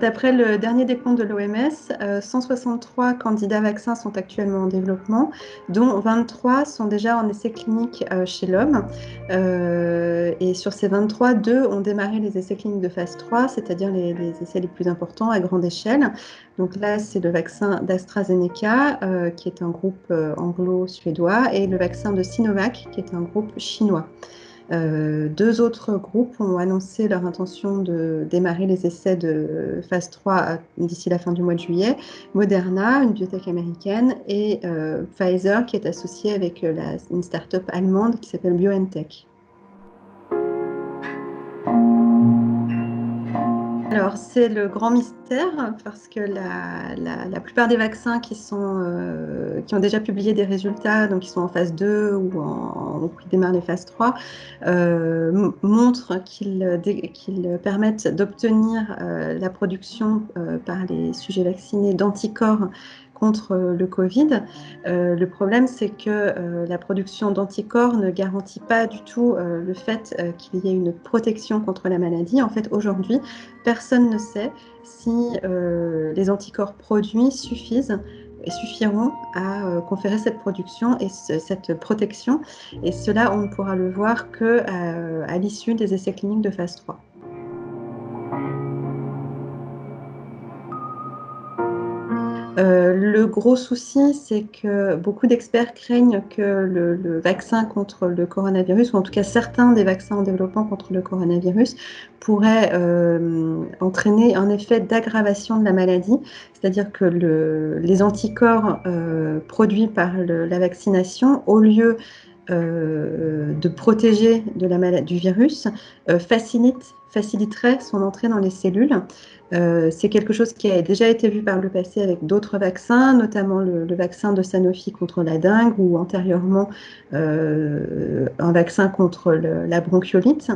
d'après le dernier décompte de l'OMS, 163 candidats vaccins sont actuellement en développement, dont 23 sont déjà en essai clinique chez l'homme. Et sur ces 23, 2 ont démarré les essais cliniques de phase 3, c'est-à-dire les essais les plus importants à grande échelle. Donc là, c'est le vaccin d'AstraZeneca, qui est un groupe anglo-suédois, et le vaccin de Sinovac, qui est un groupe chinois. Deux autres groupes ont annoncé leur intention de démarrer les essais de phase 3 d'ici la fin du mois de juillet. Moderna, une biotech américaine, et Pfizer, qui est associée avec une start-up allemande qui s'appelle BioNTech. Alors, c'est le grand mystère parce que la plupart des vaccins qui ont déjà publié des résultats, donc qui sont en phase 2 ou qui démarrent les phases 3, montrent qu'ils permettent d'obtenir la production par les sujets vaccinés d'anticorps contre le Covid. Le problème, c'est que la production d'anticorps ne garantit pas du tout le fait qu'il y ait une protection contre la maladie. En fait, aujourd'hui, personne ne sait si les anticorps produits suffiront à conférer cette production et cette protection. Et cela, on ne pourra le voir qu'à l'issue des essais cliniques de phase 3. Le gros souci, c'est que beaucoup d'experts craignent que le vaccin contre le coronavirus, ou en tout cas certains des vaccins en développement contre le coronavirus, pourraient entraîner un effet d'aggravation de la maladie, c'est-à-dire que les anticorps produits par la vaccination, au lieu de protéger du virus, faciliterait son entrée dans les cellules. C'est quelque chose qui a déjà été vu par le passé avec d'autres vaccins, notamment le vaccin de Sanofi contre la dengue ou antérieurement un vaccin contre la bronchiolite.